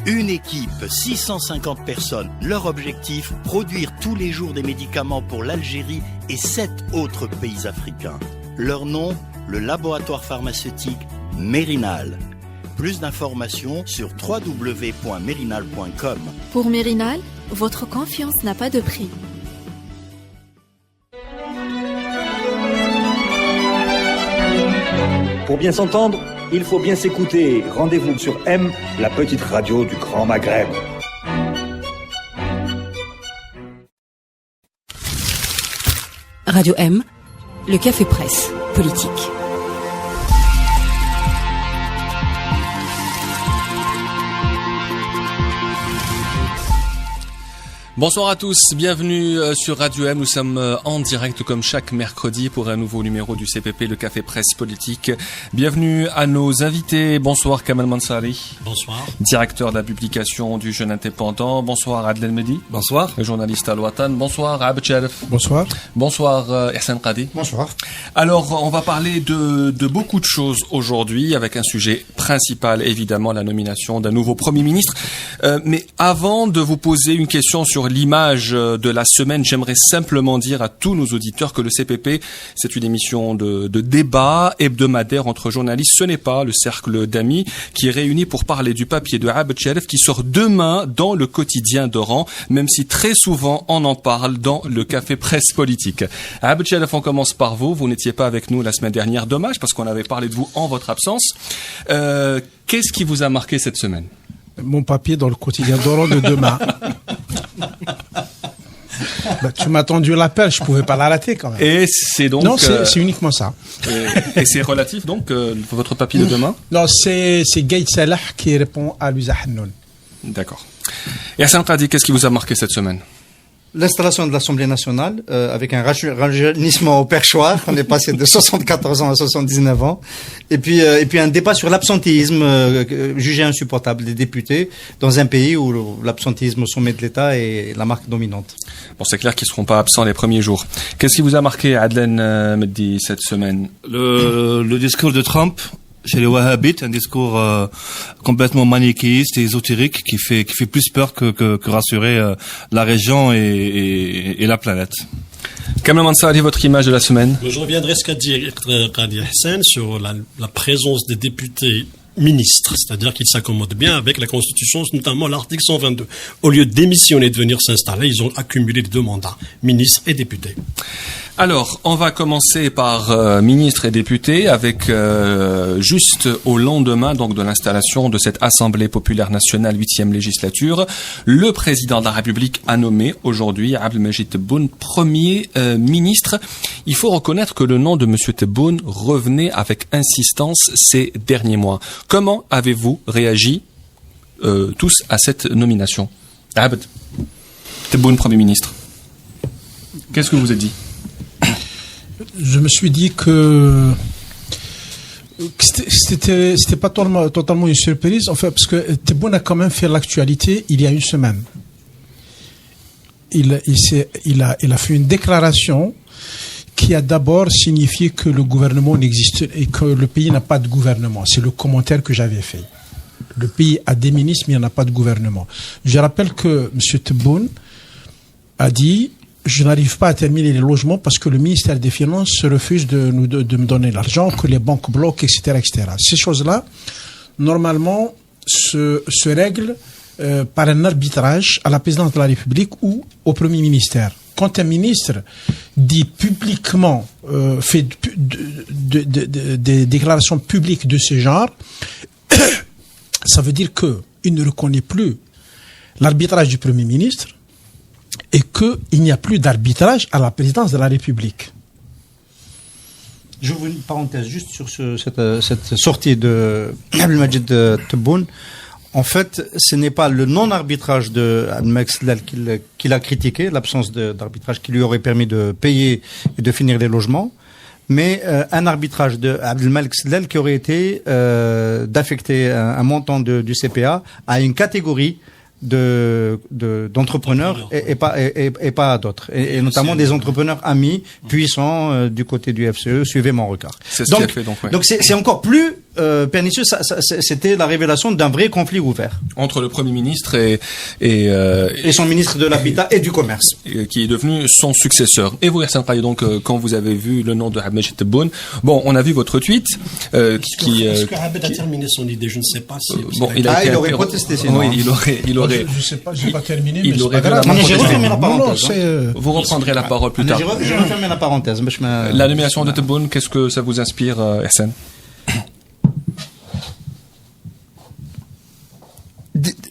Une équipe, 650 personnes. Leur objectif, produire tous les jours des médicaments pour l'Algérie et 7 autres pays africains. Leur nom, le laboratoire pharmaceutique Mérinal. Plus d'informations sur www.mérinal.com. Pour Mérinal, votre confiance n'a pas de prix. Pour bien s'entendre, il faut bien s'écouter. Rendez-vous sur M, la petite radio du Grand Maghreb. Radio M, le café presse politique. Bonsoir à tous, bienvenue sur Radio M. Nous sommes en direct comme chaque mercredi pour un nouveau numéro du CPP, le Café Presse Politique. Bienvenue à nos invités. Bonsoir Kamal Mansari. Bonsoir. Directeur de la publication du Jeune Indépendant. Bonsoir Adel Mehdi. Bonsoir. Journaliste à Al-Watan. Bonsoir Abd Sharif. Bonsoir. Bonsoir Ihsan Qadi. Bonsoir. Alors, on va parler de beaucoup de choses aujourd'hui avec un sujet principal, évidemment, la nomination d'un nouveau Premier ministre. Mais avant de vous poser une question sur l'image de la semaine, j'aimerais simplement dire à tous nos auditeurs que le CPP, c'est une émission de débat hebdomadaire entre journalistes. Ce n'est pas le cercle d'amis qui est réuni pour parler du papier de Abd Sharif qui sort demain dans le quotidien d'Oran, même si très souvent on en parle dans le Café Presse Politique. Abd Sharif, on commence par vous. Vous n'étiez pas avec nous la semaine dernière. Dommage, parce qu'on avait parlé de vous en votre absence. Qu'est-ce qui vous a marqué cette semaine? Mon papier dans le quotidien d'Oran de demain. Tu m'as tendu l'appel, je pouvais pas la rater quand même. Et c'est donc... Non, c'est uniquement ça. Et c'est relatif donc, votre papier de demain? Non, c'est Gaïd Salah qui répond à Louisa Hannoun. D'accord. Et Hassan Qadi, qu'est-ce qui vous a marqué cette semaine? L'installation de l'Assemblée nationale, avec un rajeunissement au perchoir. On est passé de 74 ans à 79 ans. Et puis un débat sur l'absentéisme, jugé insupportable des députés dans un pays où l'absentéisme au sommet de l'État est la marque dominante. Bon, c'est clair qu'ils ne seront pas absents les premiers jours. Qu'est-ce qui vous a marqué, Adlen Mehdi, cette semaine? Le discours de Trump chez les Wahhabites, un discours complètement manichéiste et ésotérique qui fait plus peur que rassurer la région et la planète. Kamel Mansari, votre image de la semaine? Je reviendrai ce qu'a dit Qadi Hassan sur la présence des députés ministres, c'est-à-dire qu'ils s'accommodent bien avec la Constitution, notamment l'article 122. Au lieu de démissionner et de venir s'installer, ils ont accumulé les 2 mandats, ministres et députés. Alors, on va commencer par ministres et députés avec juste au lendemain donc de l'installation de cette Assemblée populaire nationale 8e législature, le président de la République a nommé aujourd'hui Abdelmajid Tebboune Premier ministre. Il faut reconnaître que le nom de Monsieur Tebboune revenait avec insistance ces derniers mois. Comment avez-vous réagi tous à cette nomination? Abd Tebboune Premier ministre. Qu'est-ce que vous avez dit? Je me suis dit que c'était pas totalement une surprise, en fait, parce que Tebboune a quand même fait l'actualité il y a une semaine. Il a fait une déclaration qui a d'abord signifié que le gouvernement n'existe et que le pays n'a pas de gouvernement. C'est le commentaire que j'avais fait. Le pays a des ministres, mais il n'y en a pas de gouvernement. Je rappelle que M. Tebboune a dit: je n'arrive pas à terminer les logements parce que le ministère des Finances se refuse de me donner l'argent, que les banques bloquent, etc., etc. Ces choses-là, normalement, se règlent par un arbitrage à la présidence de la République ou au Premier ministère. Quand un ministre dit publiquement, fait des déclarations publiques de ce genre, ça veut dire qu'il ne reconnaît plus l'arbitrage du Premier ministre et qu'il n'y a plus d'arbitrage à la présidence de la République. J'ouvre une parenthèse juste sur cette sortie de Abdelmajid Tebboune. En fait, ce n'est pas le non-arbitrage de Abdelmajid qu'il a critiqué, l'absence d'arbitrage qui lui aurait permis de payer et de finir les logements, mais un arbitrage de Abdelmajid qui aurait été d'affecter un montant du CPA à une catégorie d'entrepreneurs et pas à d'autres. Et notamment des entrepreneurs amis, puissants, du côté du FCE. Suivez mon regard. C'est ce qu'il a fait, donc, ouais. Donc c'est encore plus pernicieux. C'était la révélation d'un vrai conflit ouvert. Entre le Premier ministre et son ministre de l'Habitat et du Commerce. Qui est devenu son successeur. Et vous, Yassine Qaye, donc, quand vous avez vu le nom de Abdelmajid Tebboune, bon, on a vu votre tweet, Est-ce que Abed a terminé son idée? Je ne sais pas si... Bon, il aurait protesté, sinon. Oui, il aurait... Je sais pas, j'ai pas terminé, mais il aurait c'est pas grave. J'ai refermé la parenthèse. Vous reprendrez la parole plus tard. J'ai refermé la parenthèse. La nomination de Tebboune, qu'est-ce que ça vous inspire, Hassan?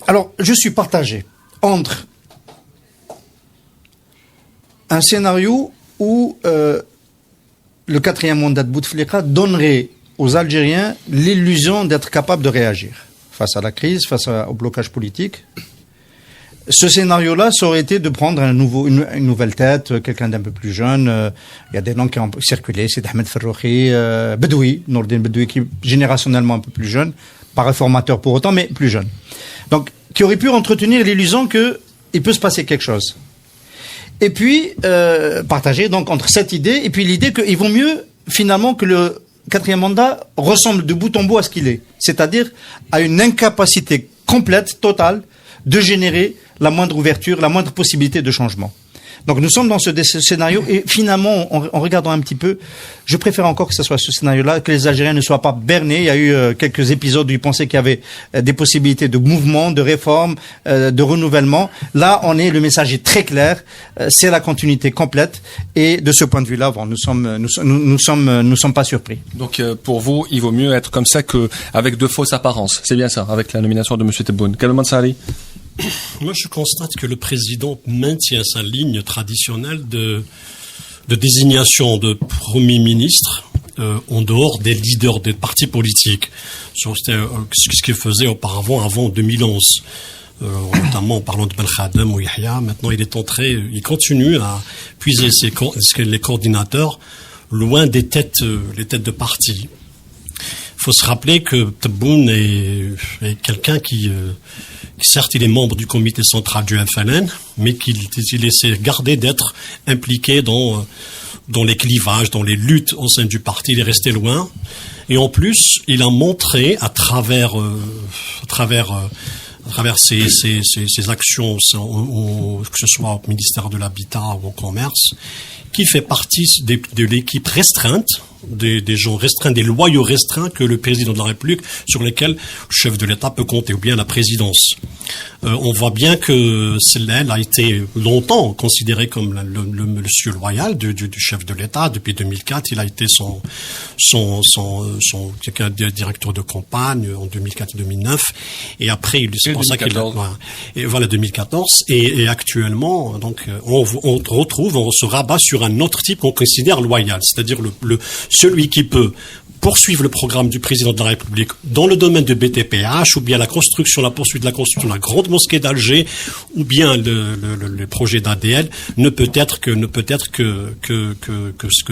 Alors, je suis partagé entre un scénario où le 4e mandat de Bouteflika donnerait aux Algériens l'illusion d'être capables de réagir face à la crise, face au blocage politique. Ce scénario-là, ça aurait été de prendre une nouvelle tête, quelqu'un d'un peu plus jeune. Il y a des noms qui ont circulé, c'est Ahmed Ferrochi, Bedoui, Nourdine Bedoui, qui est générationnellement un peu plus jeune, pas réformateur pour autant, mais plus jeune. Donc, qui aurait pu entretenir l'illusion qu'il peut se passer quelque chose. Et puis, partager donc entre cette idée et puis l'idée qu'il vaut mieux finalement que le 4e mandat ressemble de bout en bout à ce qu'il est. C'est-à-dire à une incapacité complète, totale, de générer la moindre ouverture, la moindre possibilité de changement. Donc nous sommes dans ce scénario et finalement, en regardant un petit peu, je préfère encore que ce soit ce scénario-là, que les Algériens ne soient pas bernés. Il y a eu quelques épisodes où ils pensaient qu'il y avait des possibilités de mouvement, de réforme, de renouvellement. Là, le message est très clair, c'est la continuité complète et de ce point de vue-là, bon, nous sommes pas surpris. Donc pour vous, il vaut mieux être comme ça qu'avec de fausses apparences. C'est bien ça, avec la nomination de M. Tebboune. Kalman Sari. Moi, je constate que le président maintient sa ligne traditionnelle de désignation de Premier ministre en dehors des leaders des partis politiques. C'était ce qu'il faisait auparavant, avant 2011. Notamment en parlant de Belkhadem ou Yahya. Maintenant, il continue à puiser les coordinateurs loin des les têtes de parti. Il faut se rappeler que Tebboune est quelqu'un qui certes, il est membre du comité central du FLN, mais qu'il essaie garder d'être impliqué dans les clivages, dans les luttes au sein du parti. Il est resté loin. Et en plus, il a montré à travers ses actions, que ce soit au ministère de l'Habitat ou au Commerce, qui fait partie de l'équipe restreinte, des gens restreints, des loyaux restreints que le président de la République, sur lesquels le chef de l'État peut compter, ou bien la présidence. On voit bien que elle a été longtemps considéré comme le monsieur loyal du chef de l'État. Depuis 2004, il a été son directeur de campagne en 2004 et 2009. Et après, c'est pour ça qu'il et voilà 2014. Et actuellement, donc, on se rabat sur un autre type qu'on considère loyal, c'est-à-dire celui qui peut poursuivre le programme du président de la République dans le domaine de BTPH, ou bien la poursuite de la construction de la grande mosquée d'Alger, ou bien le projet d'ADL, ne peut être que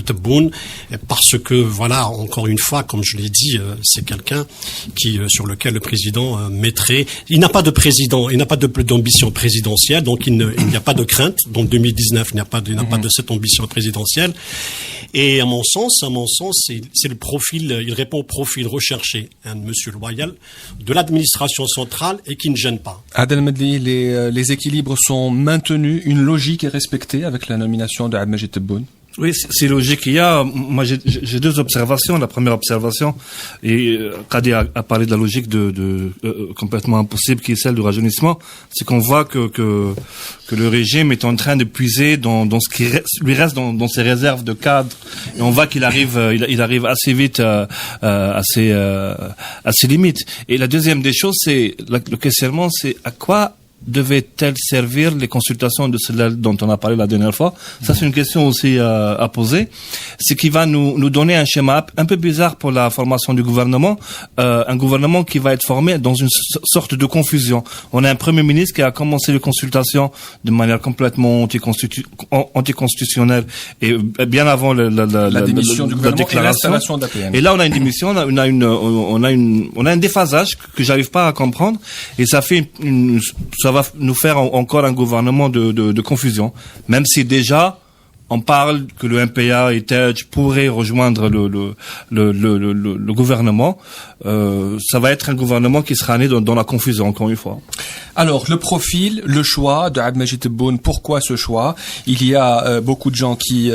Tebboune, parce que voilà, encore une fois, comme je l'ai dit, c'est quelqu'un sur lequel le président mettrait. Il n'a pas de président, il n'a pas d'ambition présidentielle, donc il n'y a pas de crainte. Donc 2019, il n'y a pas de cette ambition présidentielle. Et à mon sens, c'est le profil. Il répond au profil recherché, un monsieur loyal de l'administration centrale et qui ne gêne pas. Adel Medli, les équilibres sont maintenus, une logique est respectée avec la nomination de Abdelmajid Tebboune. Oui, c'est logique. Moi, j'ai deux observations. La première observation, et Qadi a parlé de la logique de complètement impossible, qui est celle du rajeunissement. C'est qu'on voit que le régime est en train de puiser dans ce qui lui reste dans ses réserves de cadres. Et on voit qu'il arrive, il arrive assez vite à ses limites. Et la deuxième des choses, c'est le questionnement, c'est à quoi devaient-elles servir les consultations de celles dont on a parlé la dernière fois? Ça, c'est une question aussi à poser. C'est qui va nous donner un schéma un peu bizarre pour la formation du gouvernement, un gouvernement qui va être formé dans une sorte de confusion. On a un premier ministre qui a commencé les consultations de manière complètement anticonstitutionnelle et bien avant la démission du gouvernement et l'installation d'APN. Et là, on a une démission, on a un déphasage que j'arrive pas à comprendre, et ça ça va nous faire encore un gouvernement de confusion, même si déjà on parle que le MPA et TEJ pourraient rejoindre le gouvernement. Ça va être un gouvernement qui sera né dans la confusion, encore une fois. Alors, le profil, le choix de Abdelmajid Tebboune, pourquoi ce choix? Il y a beaucoup de gens qui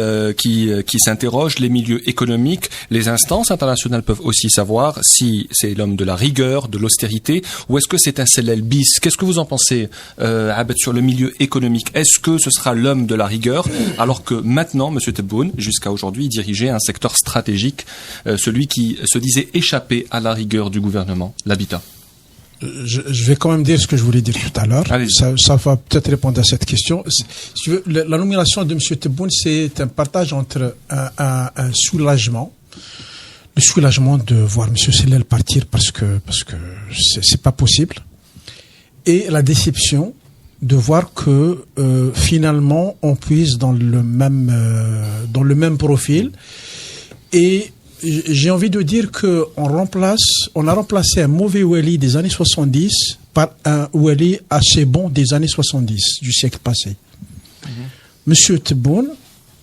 s'interrogent, les milieux économiques, les instances internationales peuvent aussi savoir si c'est l'homme de la rigueur, de l'austérité, ou est-ce que c'est un Sellel bis? Qu'est-ce que vous en pensez, Abed, sur le milieu économique? Est-ce que ce sera l'homme de la rigueur, alors que maintenant, M. Tebboune, jusqu'à aujourd'hui, dirigeait un secteur stratégique, celui qui se disait échapper à la rigueur du gouvernement, l'habitat? Je vais quand même dire ce que je voulais dire tout à l'heure. Ça va peut-être répondre à cette question. Si tu veux, la nomination de M. Tebboune, c'est un partage entre un soulagement, le soulagement de voir M. Sellel partir parce que c'est pas possible, et la déception de voir que finalement on puise dans le même profil. Et j'ai envie de dire que on a remplacé un mauvais Wali des années 70 par un Wali assez bon des années 70 du siècle passé. Monsieur Tebboune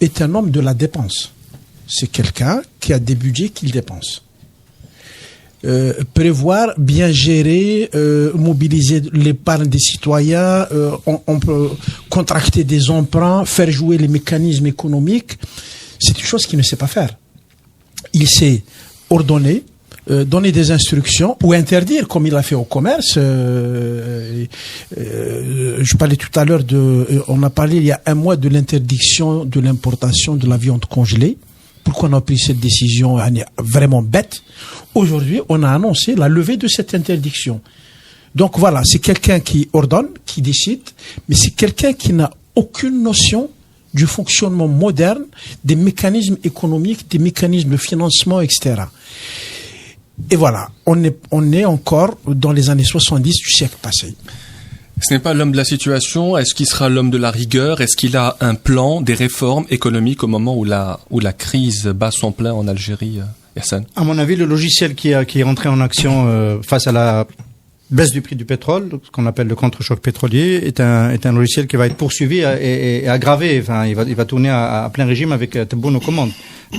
est un homme de la dépense. C'est quelqu'un qui a des budgets qu'il dépense. Prévoir, bien gérer, mobiliser l'épargne des citoyens, on peut contracter des emprunts, faire jouer les mécanismes économiques, c'est une chose qu'il ne sait pas faire. Il sait ordonner, donner des instructions ou interdire, comme il a fait au commerce. Je parlais tout à l'heure on a parlé il y a un mois de l'interdiction de l'importation de la viande congelée. Pourquoi on a pris cette décision vraiment bête? Aujourd'hui, on a annoncé la levée de cette interdiction. Donc voilà, c'est quelqu'un qui ordonne, qui décide, mais c'est quelqu'un qui n'a aucune notion du fonctionnement moderne, des mécanismes économiques, des mécanismes de financement, etc. Et voilà, on est encore dans les années 70 du siècle passé. Ce n'est pas l'homme de la situation. Est-ce qu'il sera l'homme de la rigueur? Est-ce qu'il a un plan, des réformes économiques au moment où la crise bat son plein en Algérie, Hassan? À mon avis, le logiciel qui est rentré en action face à la baisse du prix du pétrole, ce qu'on appelle le contre-choc pétrolier, est un logiciel qui va être poursuivi et aggravé. Enfin, il va tourner à plein régime avec Tebboune aux commandes.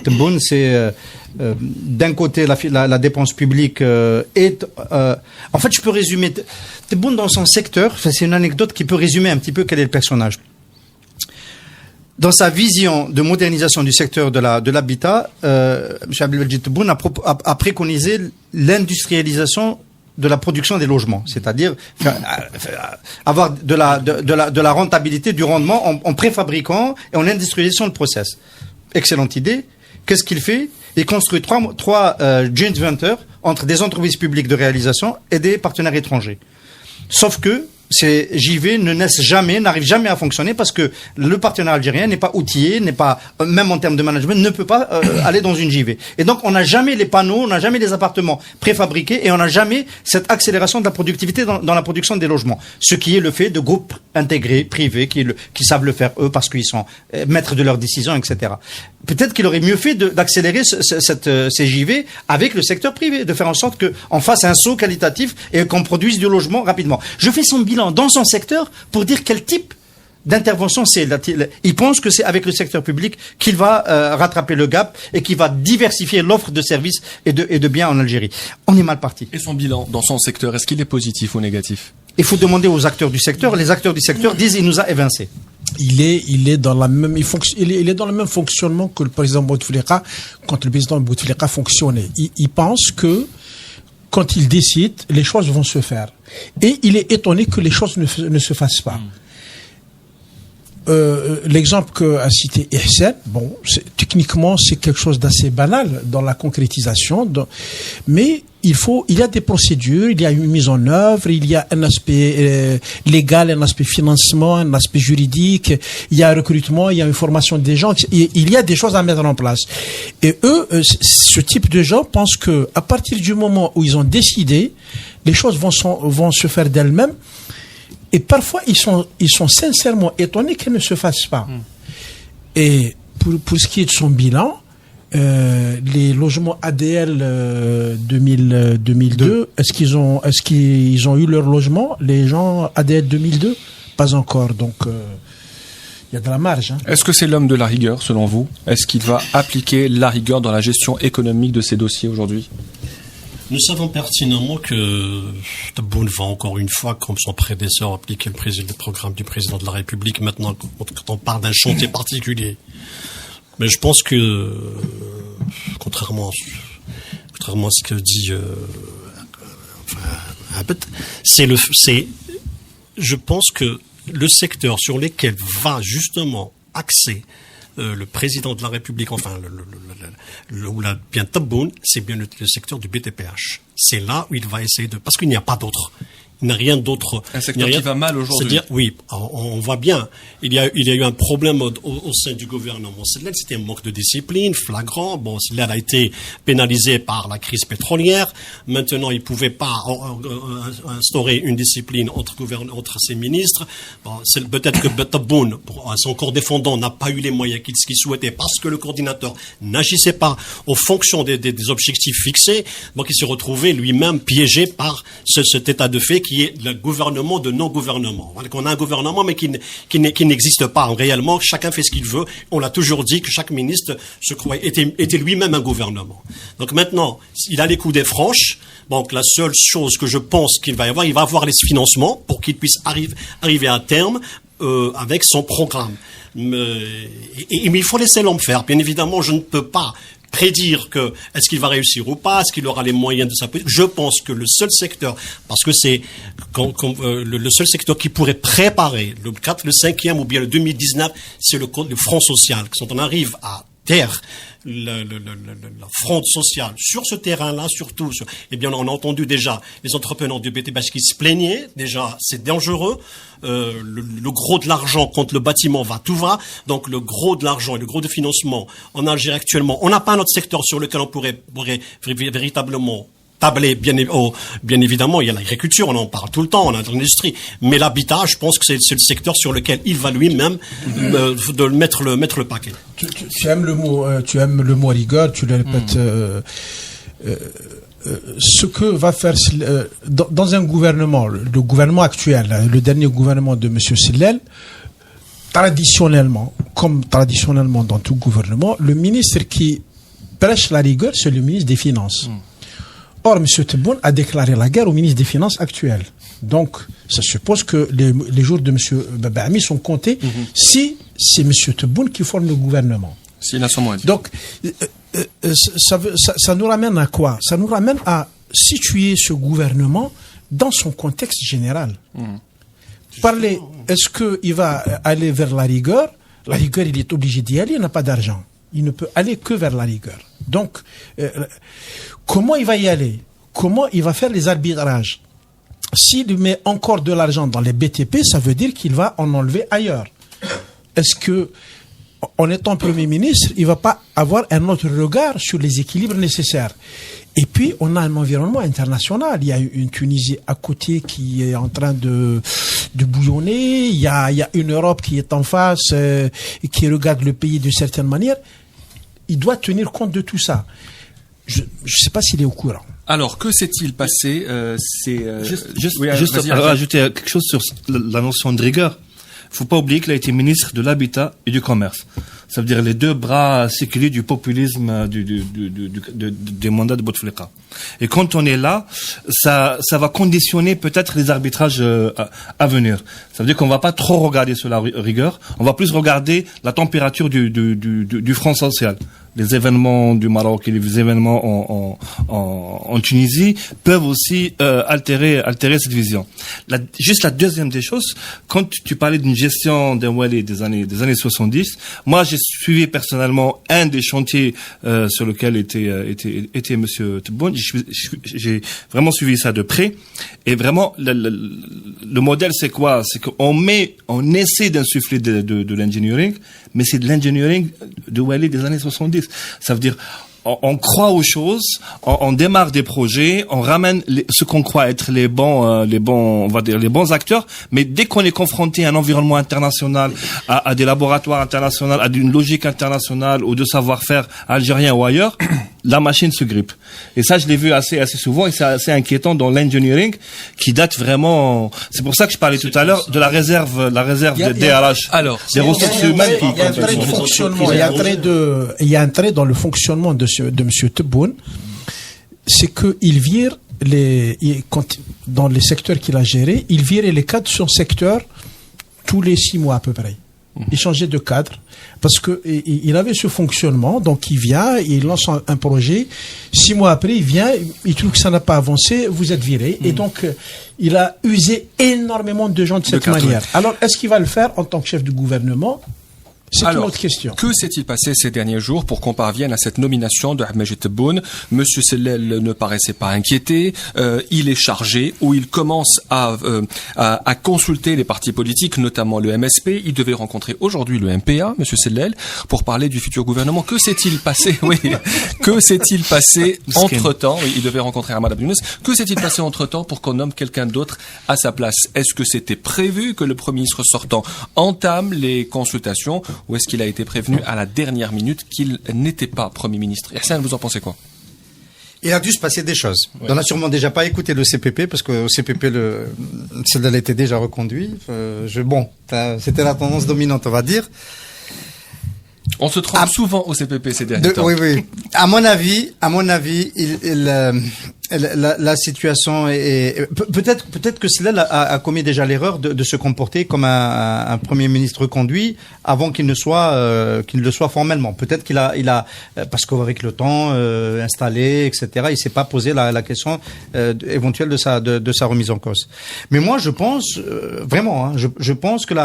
Tebboune, c'est d'un côté la dépense publique est. En fait, je peux résumer Tebboune dans son secteur. Enfin, c'est une anecdote qui peut résumer un petit peu quel est le personnage. Dans sa vision de modernisation du secteur de l'habitat, M. Abdelmajid Tebboune a préconisé l'industrialisation de la production des logements, c'est-à-dire avoir de la rentabilité, du rendement en préfabriquant et en industrialisant le process. Excellente idée. Qu'est-ce qu'il fait? Il construit trois joint ventures entre des entreprises publiques de réalisation et des partenaires étrangers. Sauf que ces JV n'arrivent jamais à fonctionner parce que le partenaire algérien n'est pas outillé, même en termes de management, ne peut pas aller dans une JV. Et donc, on n'a jamais les panneaux, on n'a jamais les appartements préfabriqués et on n'a jamais cette accélération de la productivité dans la production des logements. Ce qui est le fait de groupes intégrés, privés, qui savent le faire eux parce qu'ils sont maîtres de leurs décisions, etc. Peut-être qu'il aurait mieux fait d'accélérer ces JV avec le secteur privé, de faire en sorte qu'on fasse un saut qualitatif et qu'on produise du logement rapidement. Je fais son bilan dans son secteur pour dire quel type d'intervention c'est. Il pense que c'est avec le secteur public qu'il va rattraper le gap et qu'il va diversifier l'offre de services et de biens en Algérie. On est mal parti. Et son bilan dans son secteur, est-ce qu'il est positif ou négatif? Il faut demander aux acteurs du secteur. Les acteurs du secteur disent il nous a évincés. Il est dans le même fonctionnement que le président Bouteflika quand le président Bouteflika fonctionnait. Il pense que quand il décide, les choses vont se faire. Et il est étonné que les choses ne se fassent pas. L'exemple qu'a cité Ihsan, bon, techniquement, c'est quelque chose d'assez banal dans la concrétisation, mais il y a des procédures, il y a une mise en œuvre, il y a un aspect légal, un aspect financement, un aspect juridique, il y a un recrutement, il y a une formation des gens, il y a des choses à mettre en place. Et eux, ce type de gens pensent que à partir du moment où ils ont décidé, les choses vont se faire d'elles-mêmes. Et parfois, ils sont sincèrement étonnés qu'elles ne se fassent pas. Et pour ce qui est de son bilan, les logements ADL 2002, est-ce qu'ils ont eu leur logement, les gens ADL 2002? Pas encore, donc il y a de la marge. Hein. Est-ce que c'est l'homme de la rigueur, selon vous? Est-ce qu'il va appliquer la rigueur dans la gestion économique de ces dossiers aujourd'hui? Nous savons pertinemment que Tebboune va encore une fois, comme son prédécesseur, appliquer le programme du président de la République. Maintenant, quand on parle d'un chantier particulier, mais je pense que, contrairement à ce que dit je pense que le secteur sur lequel va justement axer le président de la République, enfin, bien Tebboune, c'est bien le secteur du BTPH. C'est là où il va essayer parce qu'il n'y a pas d'autre. Il n'y a rien d'autre. Un secteur qui va mal aujourd'hui. C'est-à-dire, oui, on voit bien. Il y a eu un problème au sein du gouvernement. C'était un manque de discipline flagrant. Bon, Sellel a été pénalisé par la crise pétrolière. Maintenant, il pouvait pas instaurer une discipline entre ses ministres. Bon, c'est peut-être que Tebboune, son corps défendant, n'a pas eu les moyens qu'il souhaitait parce que le coordinateur n'agissait pas aux fonctions des objectifs fixés. Donc, il s'est retrouvé lui-même piégé par cet état de fait qui est le gouvernement de non-gouvernement. On a un gouvernement mais qui n'existe pas réellement. Chacun fait ce qu'il veut. On l'a toujours dit que chaque ministre était lui-même un gouvernement. Donc maintenant, il a les coudées franches. Donc la seule chose que je pense qu'il va y avoir, il va avoir les financements pour qu'il puisse arriver à terme avec son programme. Mais il faut laisser l'homme faire. Bien évidemment, je ne peux pas prédire est-ce qu'il va réussir ou pas, est-ce qu'il aura les moyens de sa politique. Je pense que le seul secteur, parce que c'est le seul secteur qui pourrait préparer le 4, le 5e ou bien le 2019, c'est le Front social. Quand on arrive à terre la fronde sociale sur ce terrain-là, surtout, eh bien, on a entendu déjà les entrepreneurs du BTPH qui se plaignaient. Déjà, c'est dangereux. Le gros de l'argent, quand le bâtiment va, tout va. Donc, le gros de l'argent et le gros de financement en Algérie actuellement, on n'a pas un autre secteur sur lequel on pourrait véritablement tabler. Bien évidemment, il y a l'agriculture, on en parle tout le temps, on a l'industrie. Mais l'habitat, je pense que c'est le secteur sur lequel il va lui-même de mettre le paquet. Tu aimes le mot rigueur, tu le répètes. Ce que va faire dans un gouvernement, le gouvernement actuel, le dernier gouvernement de M. Sellel, traditionnellement dans tout gouvernement, le ministre qui prêche la rigueur, c'est le ministre des Finances. Or, M. Tebboune a déclaré la guerre au ministre des Finances actuel. Donc, ça suppose que les jours de M. Babahami sont comptés si c'est M. Tebboune qui forme le gouvernement. S'il a son mot à dire. Donc, ça nous ramène à quoi? Ça nous ramène à situer ce gouvernement dans son contexte général. Parler, est-ce qu'il va aller vers la rigueur? La rigueur, il est obligé d'y aller, il n'a pas d'argent. Il ne peut aller que vers la rigueur. Donc, comment il va y aller? Comment il va faire les arbitrages? S'il met encore de l'argent dans les BTP, ça veut dire qu'il va en enlever ailleurs. Est-ce que, en étant Premier ministre, il va pas avoir un autre regard sur les équilibres nécessaires? Et puis, on a un environnement international. Il y a une Tunisie à côté qui est en train de bouillonner. Il y a une Europe qui est en face, qui regarde le pays d'une certaine manière. Il doit tenir compte de tout ça. Je ne sais pas s'il est au courant. Alors, que s'est-il passé Juste rajouter quelque chose sur la notion de rigueur. Il ne faut pas oublier qu'il a été ministre de l'Habitat et du Commerce. Ça veut dire les deux bras séculiers du populisme des mandats de Bouteflika. Et quand on est là, ça va conditionner peut-être les arbitrages à venir. Ça veut dire qu'on va pas trop regarder sur la rigueur, on va plus regarder la température du front social. Les événements du Maroc et les événements en Tunisie peuvent aussi altérer cette vision. Juste la deuxième des choses, quand tu parlais d'une gestion d'un Wali des années 70, moi j'ai suivi personnellement un des chantiers sur lequel était monsieur Tebboune. J'ai vraiment suivi ça de près. Et vraiment le modèle c'est quoi? C'est on essaie d'insuffler de l'engineering, mais c'est de l'engineering de Wali des années 70. Ça veut dire, on croit aux choses, on démarre des projets, on ramène ce qu'on croit être les bons, on va dire les bons acteurs. Mais dès qu'on est confronté à un environnement international, à des laboratoires internationaux, à une logique internationale ou de savoir-faire algérien ou ailleurs, la machine se grippe. Et ça, je l'ai vu assez souvent, et c'est assez inquiétant dans l'engineering, qui date vraiment. C'est pour ça que je parlais tout à l'heure de la réserve de DRH. Alors, des ressources humaines. Il y a un trait de fonctionnement. Il y a un trait dans le fonctionnement de Monsieur Tebboune, c'est que il vire dans les secteurs qu'il a gérés, il virait les cadres de son secteur tous les 6 mois à peu près. Il changeait de cadre parce que il avait ce fonctionnement, donc il vient, il lance un projet, 6 mois après il vient, il trouve que ça n'a pas avancé, vous êtes viré, et donc il a usé énormément de gens de cette manière. Alors est-ce qu'il va le faire en tant que chef du gouvernement? C'est une autre question. Que s'est-il passé ces derniers jours pour qu'on parvienne à cette nomination de Ahmed Tebboune? Monsieur Sellel ne paraissait pas inquiété. Il est chargé, ou il commence à consulter les partis politiques, notamment le MSP. Il devait rencontrer aujourd'hui le MPA, Monsieur Sellel, pour parler du futur gouvernement. Que s'est-il passé? Oui. Que s'est-il passé entre-temps? Oui, il devait rencontrer Ahmad Abdounes. Que s'est-il passé entre-temps pour qu'on nomme quelqu'un d'autre à sa place? Est-ce que c'était prévu que le Premier ministre sortant entame les consultations? Ou est-ce qu'il a été prévenu à la dernière minute qu'il n'était pas Premier ministre? Hassan, vous en pensez quoi? Il a dû se passer des choses. Ouais. On n'a sûrement déjà pas écouté le CPP, parce qu'au CPP, celle-là était déjà reconduit. C'était la tendance dominante, on va dire. On se trompe souvent au CPP ces derniers temps. Oui. À mon avis, la situation est peut-être que Sellel a commis déjà l'erreur de se comporter comme un premier ministre conduit avant qu'il ne le soit formellement. Peut-être qu'il a parce qu'avec le temps installé, etc., il s'est pas posé la question éventuelle de sa remise en cause. Mais moi, je pense vraiment, je pense que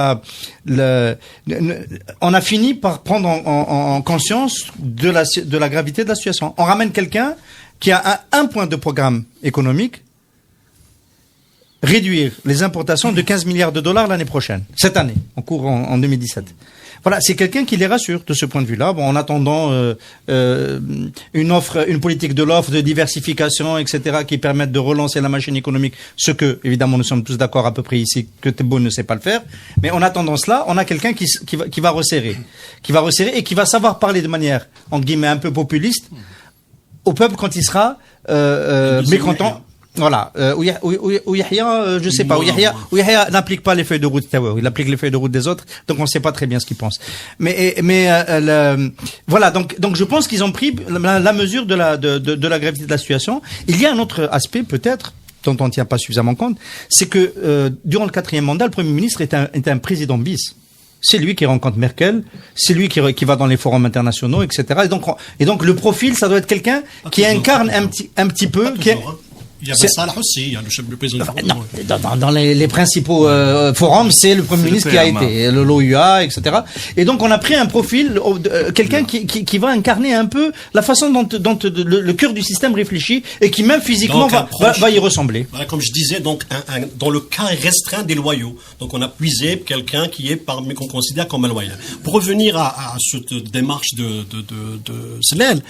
on a fini par prendre en conscience de la gravité de la situation. On ramène quelqu'un qui a un point de programme économique, réduire les importations de 15 milliards de dollars l'année prochaine, cette année, en 2017. Voilà, c'est quelqu'un qui les rassure de ce point de vue-là. Bon, en attendant une politique de l'offre, de diversification, etc., qui permettent de relancer la machine économique, ce que, évidemment, nous sommes tous d'accord à peu près ici, que Tebboune ne sait pas le faire. Mais en attendant cela, on a quelqu'un qui va resserrer et qui va savoir parler de manière, entre guillemets, un peu populiste au peuple quand il sera mécontent. Voilà. Ou Yahya, je sais pas. Ou Yahya n'applique pas les feuilles de route Tawa. Il applique les feuilles de route des autres, donc on ne sait pas très bien ce qu'il pense. Voilà. Donc je pense qu'ils ont pris la mesure de la gravité de la situation. Il y a un autre aspect peut-être dont on ne tient pas suffisamment compte, c'est que durant le 4e mandat, le Premier ministre est un président bis. C'est lui qui rencontre Merkel, c'est lui qui va dans les forums internationaux, etc. Et donc le profil, ça doit être quelqu'un qui incarne un petit peu. Il y avait Salah aussi, il y a le président du forum. Non, dans les principaux forums, c'est le Premier ministre qui a été, l'OUA, etc. Et donc on a pris un profil, quelqu'un qui va incarner un peu la façon dont le cœur du système réfléchit et qui même physiquement va y ressembler. Voilà, comme je disais, donc dans le cas restreint des loyaux. Donc on a puisé quelqu'un qui est qu'on considère comme un loyal. Pour revenir à cette démarche de Sellel.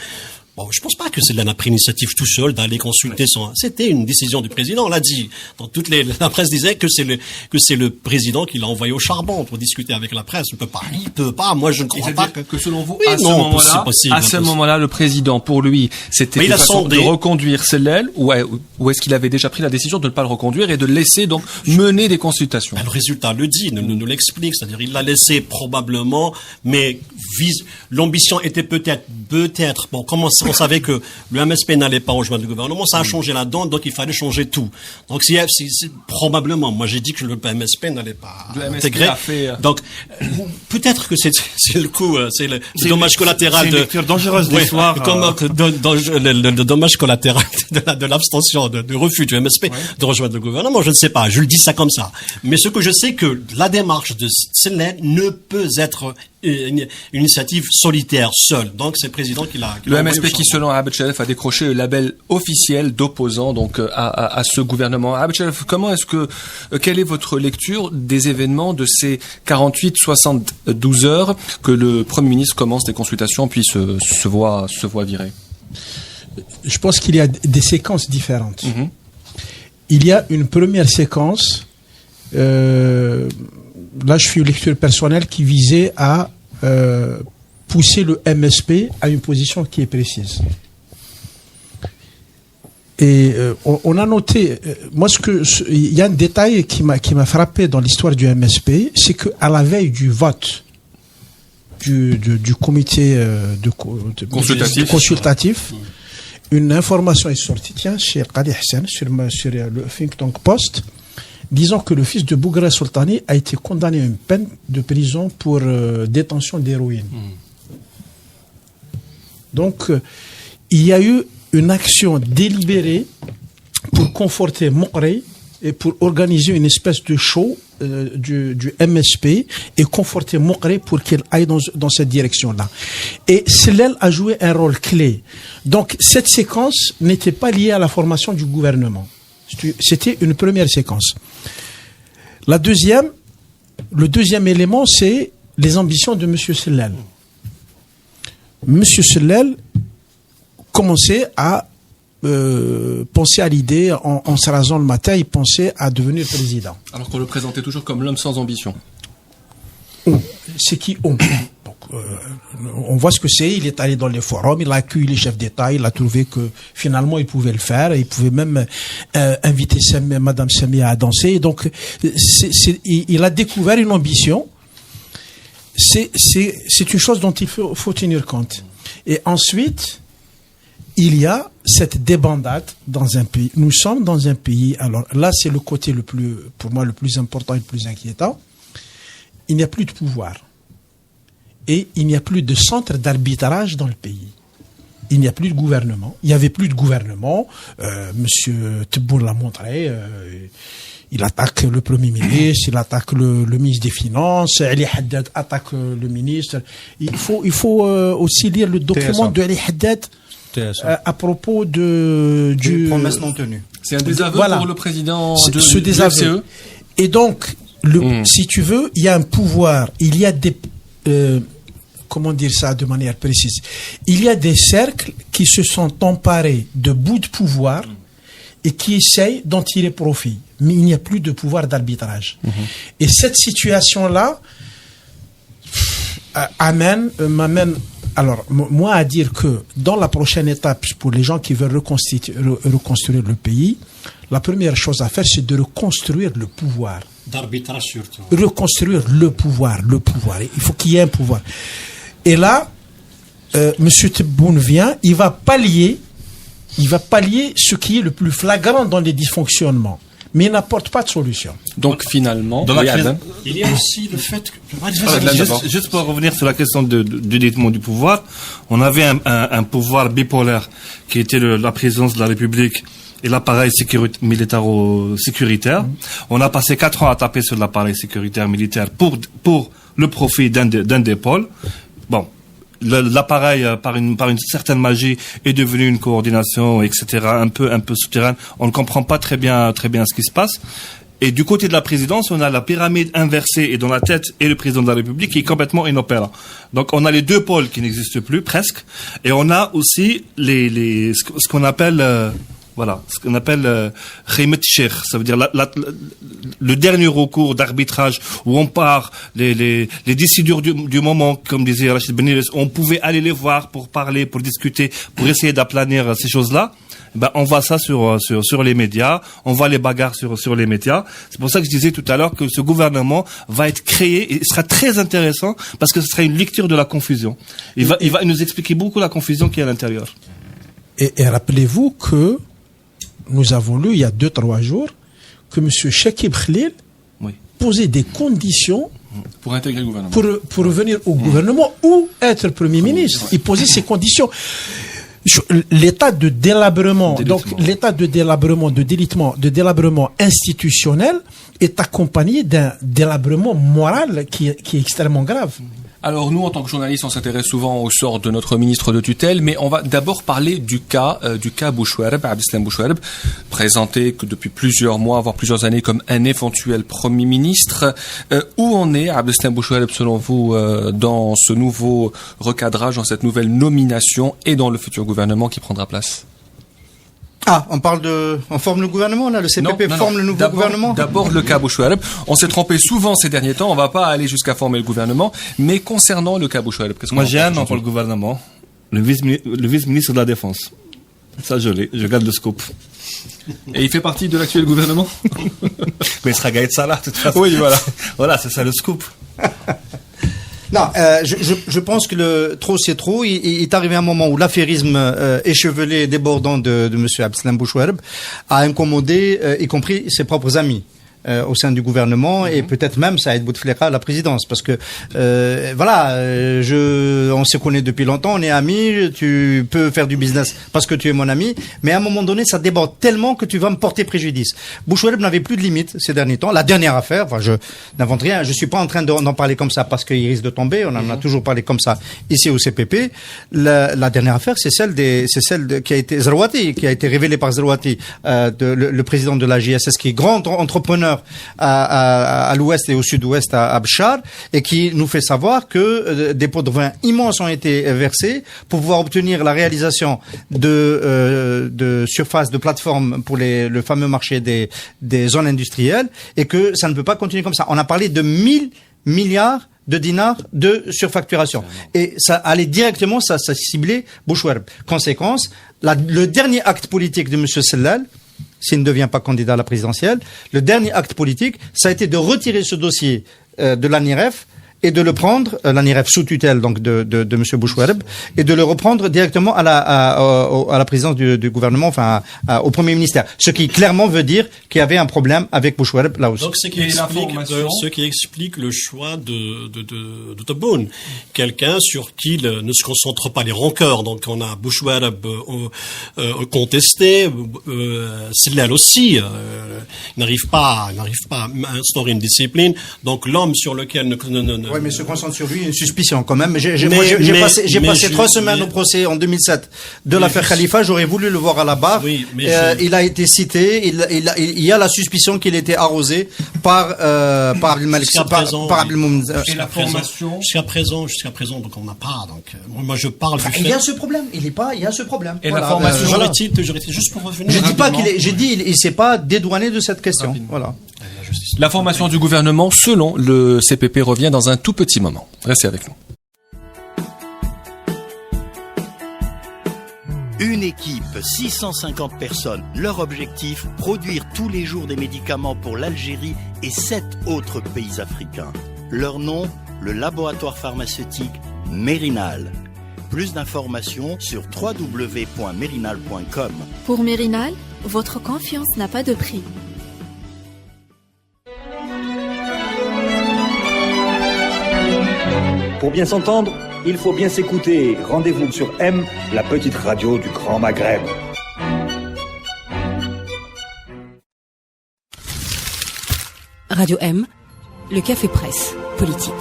Bon, je pense pas que Sellel a pris l'initiative tout seul d'aller consulter c'était une décision du président, on l'a dit. La presse disait que c'est le président qui l'a envoyé au charbon pour discuter avec la presse. Il peut pas, moi je ne crois pas que selon vous, à ce moment-là, le président, pour lui, c'était une façon de reconduire Sellel, ou est-ce qu'il avait déjà pris la décision de ne pas le reconduire et de laisser donc mener des consultations? Le résultat le dit, nous l'explique, c'est-à-dire il l'a laissé probablement, mais l'ambition était peut-être, bon, comment on savait que le MSP n'allait pas rejoindre le gouvernement, ça a changé la donne, donc il fallait changer tout. Donc c'est probablement, moi j'ai dit que le MSP n'allait pas intégrer. Donc peut-être que c'est le coup, c'est le dommage collatéral de. C'est une lecture dangereuse de l'histoire. Le dommage collatéral de l'abstention, de refus du MSP de rejoindre le gouvernement. Je ne sais pas, je le dis ça comme ça. Mais ce que je sais que la démarche de Sellel ne peut être une initiative solitaire, seule. Donc c'est le président qui l'a. Le MSP qui, selon Abed Chelef, a décroché le label officiel d'opposant donc à ce gouvernement. Abed Chelef, quelle est votre lecture des événements de ces 48-72 heures que le Premier ministre commence des consultations puis se voit virer? Je pense qu'il y a des séquences différentes. Il y a une première séquence, là je fais une lecture personnelle qui visait à pousser le MSP à une position qui est précise. Et on a noté, moi il y a un détail qui m'a frappé dans l'histoire du MSP, c'est que à la veille du vote du comité consultatif, une information est sortie, chez Qadi Hassan, sur le Think Tank Post, disant que le fils de Bougra Soltani a été condamné à une peine de prison pour détention d'héroïne. Donc, il y a eu une action délibérée pour conforter Mokri et pour organiser une espèce de show du MSP et conforter Mokri pour qu'il aille dans cette direction-là. Et Sellel a joué un rôle clé. Donc, cette séquence n'était pas liée à la formation du gouvernement. C'était une première séquence. Le deuxième élément, c'est les ambitions de M. Sellel. M. Sellel commençait à penser à l'idée, en se rasant le matin, il pensait à devenir président. Alors qu'on le présentait toujours comme l'homme sans ambition. C'est qui on on voit ce que c'est, il est allé dans les forums, il a accueilli les chefs d'État, il a trouvé que finalement il pouvait le faire, il pouvait même inviter Madame Samia à danser. Donc il a découvert une ambition. C'est une chose dont il faut tenir compte. Et ensuite, il y a cette débandade dans un pays. Nous sommes dans un pays, alors là c'est le côté pour moi le plus important et le plus inquiétant. Il n'y a plus de pouvoir. Et il n'y a plus de centre d'arbitrage dans le pays. Il n'y a plus de gouvernement. Il n'y avait plus de gouvernement. Monsieur Tebboune l'a montré. Il attaque le Premier ministre, il attaque le ministre des Finances, Ali Haddad attaque le ministre. Il faut aussi lire le document de Ali Haddad à propos du promesse non tenue. C'est un désaveu pour le président de ce désaveu. Et donc, si tu veux, il y a un pouvoir, il y a des comment dire ça de manière précise, il y a des cercles qui se sont emparés de bouts de pouvoir et qui essayent d'en tirer profit. Mais il n'y a plus de pouvoir d'arbitrage. Et cette situation-là m'amène alors moi à dire que dans la prochaine étape, pour les gens qui veulent reconstruire le pays, la première chose à faire, c'est de reconstruire le pouvoir. D'arbitrage surtout. Reconstruire le pouvoir. Il faut qu'il y ait un pouvoir. Et là, M. Tebboune vient, il va pallier ce qui est le plus flagrant dans les dysfonctionnements. Mais il n'apporte pas de solution. Donc finalement, il y a aussi le fait que... Juste pour revenir sur la question du délitement du pouvoir, on avait un pouvoir bipolaire qui était la présidence de la République et l'appareil militaro-sécuritaire. On a passé 4 ans à taper sur l'appareil sécuritaire militaire pour le profit d'un des pôles. Bon, l'appareil par une certaine magie est devenu une coordination, etc., un peu souterraine. On ne comprend pas très bien ce qui se passe. Et du côté de la présidence, on a la pyramide inversée et dans la tête est le président de la République qui est complètement inopérant. Donc on a les deux pôles qui n'existent plus presque, et on a aussi ce qu'on appelle Khaymet Sheikh, ça veut dire le dernier recours d'arbitrage où on part les décideurs du moment, comme disait Rachid Benirès, on pouvait aller les voir pour parler, pour discuter, pour essayer d'aplanir ces choses-là. Ben on voit ça sur les médias, on voit les bagarres sur les médias. C'est pour ça que je disais tout à l'heure que ce gouvernement va être créé et sera très intéressant parce que ce sera une lecture de la confusion. Il va nous expliquer beaucoup la confusion qui est à l'intérieur. Et rappelez-vous que nous avons lu il y a 2-3 jours que M. Chakib Khalil posait des conditions pour intégrer le gouvernement, pour revenir au gouvernement ou être Premier ministre. Il posait ces conditions. L'état de délabrement, l'état de délabrement, de délabrement institutionnel est accompagné d'un délabrement moral qui est extrêmement grave. Alors nous, en tant que journalistes, on s'intéresse souvent au sort de notre ministre de tutelle, mais on va d'abord parler du cas Bouchouareb, Abdeslam Bouchouareb, présenté que depuis plusieurs mois, voire plusieurs années, comme un éventuel Premier ministre. Où en est Abdeslam Bouchouareb, selon vous, dans ce nouveau recadrage, dans cette nouvelle nomination et dans le futur gouvernement qui prendra place? On forme le gouvernement, là, le CPP forme le nouveau gouvernement? D'abord, le cas Bouchouareb. On s'est trompé souvent ces derniers temps, on va pas aller jusqu'à former le gouvernement, mais concernant le cas Bouchouareb, qu'est-ce qu'on Moi, j'ai un nom pour le gouvernement, le vice-ministre de la Défense. Ça, je garde le scoop. Et il fait partie de l'actuel gouvernement? Mais il sera Gaïd Salah, de toute façon. Oui, voilà. Voilà, c'est ça le scoop. Non, je pense que trop c'est trop. Il est arrivé un moment où l'affairisme échevelé et débordant de M. Abdeslam Bouchouareb a incommodé, y compris ses propres amis. Au sein du gouvernement et peut-être même Saïd Bouteflika à la présidence, parce que on se connaît depuis longtemps, on est amis, tu peux faire du business parce que tu es mon ami, mais à un moment donné ça déborde tellement que tu vas me porter préjudice. Bouchouareb n'avait plus de limites ces derniers temps. La dernière affaire, je n'invente rien, je suis pas en train d'en parler comme ça parce qu'il risque de tomber, on en a toujours parlé comme ça ici au CPP. La dernière affaire, c'est celle qui a été Zerouati, qui a été révélée par Zerouati, le président de la JSS, qui est grand entrepreneur à l'ouest et au sud-ouest à Béchar, et qui nous fait savoir que des pots de vin immenses ont été versés pour pouvoir obtenir la réalisation de surfaces, de plateformes pour le fameux marché des zones industrielles, et que ça ne peut pas continuer comme ça. On a parlé de 1000 milliards de dinars de surfacturation. Et ça allait directement, ça ciblait Bouchouareb. Conséquence, le dernier acte politique de M. Sellal, s'il ne devient pas candidat à la présidentielle, le dernier acte politique, ça a été de retirer ce dossier de l'ANIREF et de le prendre, l'ANIREF sous tutelle donc de M. Bouchouareb, et de le reprendre directement à la présidence du gouvernement, enfin au Premier ministère. Ce qui clairement veut dire qu'il y avait un problème avec Bouchouareb là aussi. Donc ce qui explique le choix de Tebboune, quelqu'un sur qui ne se concentrent pas les rancœurs. Donc on a Bouchouareb contesté, Sellal aussi, n'arrive pas à instaurer une discipline. Donc l'homme sur lequel oui, mais se concentre sur lui, une suspicion quand même. J'ai passé 3 semaines au procès en 2007 de l'affaire Khalifa. J'aurais voulu le voir à la barre. Oui, il a été cité. Il y a la suspicion qu'il était arrosé par Abdelmalik, par Abdelmoum. Et la formation jusqu'à présent, donc on n'a pas. Donc moi je parle. Il y a ce problème. Il y a ce problème. Et la formation, j'aurais été juste pour revenir. Je dis pas il s'est pas dédouané de cette question. Voilà. La formation du gouvernement, selon le CPP, revient dans un tout petit moment. Restez avec nous. Une équipe, 650 personnes. Leur objectif, produire tous les jours des médicaments pour l'Algérie et 7 autres pays africains. Leur nom, le laboratoire pharmaceutique Mérinal. Plus d'informations sur www.mérinal.com. Pour Mérinal, votre confiance n'a pas de prix. Pour bien s'entendre, il faut bien s'écouter. Rendez-vous sur M, la petite radio du Grand Maghreb. Radio M, le café presse politique.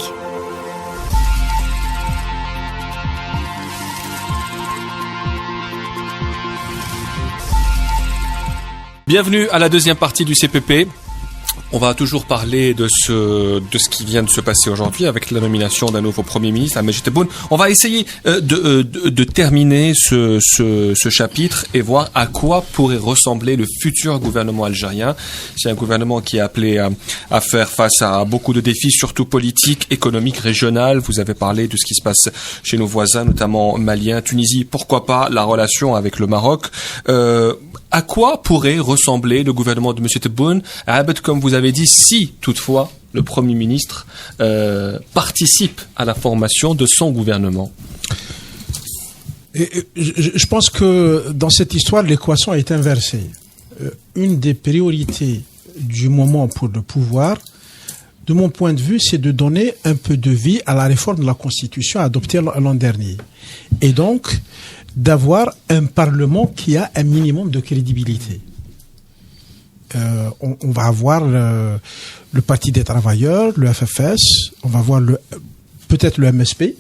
Bienvenue à la deuxième partie du CPP. On va toujours parler de ce qui vient de se passer aujourd'hui avec la nomination d'un nouveau Premier ministre, Majid Tebboune. On va essayer de terminer ce chapitre et voir à quoi pourrait ressembler le futur gouvernement algérien. C'est un gouvernement qui est appelé à faire face à beaucoup de défis, surtout politiques, économiques, régionaux. Vous avez parlé de ce qui se passe chez nos voisins, notamment maliens, Tunisie. Pourquoi pas la relation avec le Maroc. À quoi pourrait ressembler le gouvernement de M. Tebboune, comme vous avez dit, si toutefois le Premier ministre participe à la formation de son gouvernement? Je pense que dans cette histoire, l'équation est inversée. Une des priorités du moment pour le pouvoir, de mon point de vue, c'est de donner un peu de vie à la réforme de la Constitution adoptée l'an dernier. Et donc, d'avoir un Parlement qui a un minimum de crédibilité. On va avoir le Parti des travailleurs, le FFS, on va avoir peut-être le MSP.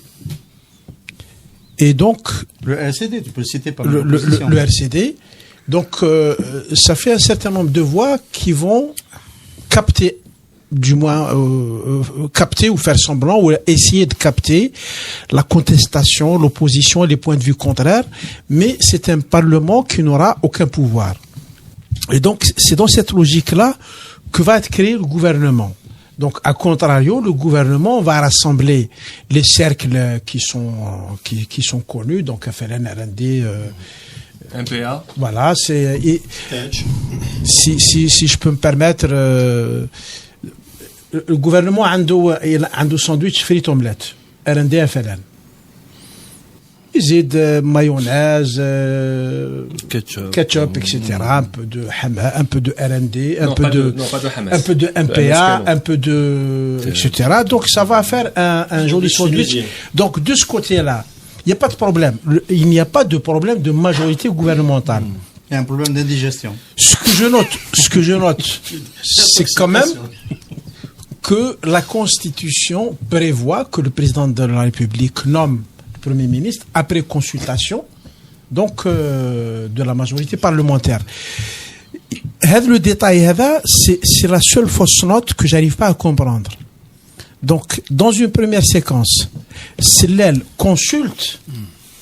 Et donc le RCD, tu peux le citer par le RCD. Donc ça fait un certain nombre de voix qui vont capter, du moins capter ou faire semblant ou essayer de capter la contestation, l'opposition et les points de vue contraires, mais c'est un parlement qui n'aura aucun pouvoir. Et donc c'est dans cette logique-là que va être créé le gouvernement. Donc, à contrario, le gouvernement va rassembler les cercles qui sont connus, donc FLN, RND, MPA. Voilà, si je peux me permettre, le gouvernement a un sandwich frites omelette, RND, FLN. Ils aident mayonnaise, ketchup, etc. Un peu de Hama, un peu de RND, un peu de MPA, un peu de, etc. Donc ça va faire un joli sandwich. Donc de ce côté-là, il n'y a pas de problème. Il n'y a pas de problème de majorité gouvernementale. Il y a un problème d'indigestion. Ce que je note, c'est quand même que la Constitution prévoit que le président de la République nomme Premier ministre après consultation donc de la majorité parlementaire. Le détail c'est la seule fausse note que j'arrive pas à comprendre. Donc dans une première séquence, c'est l'aile consulte,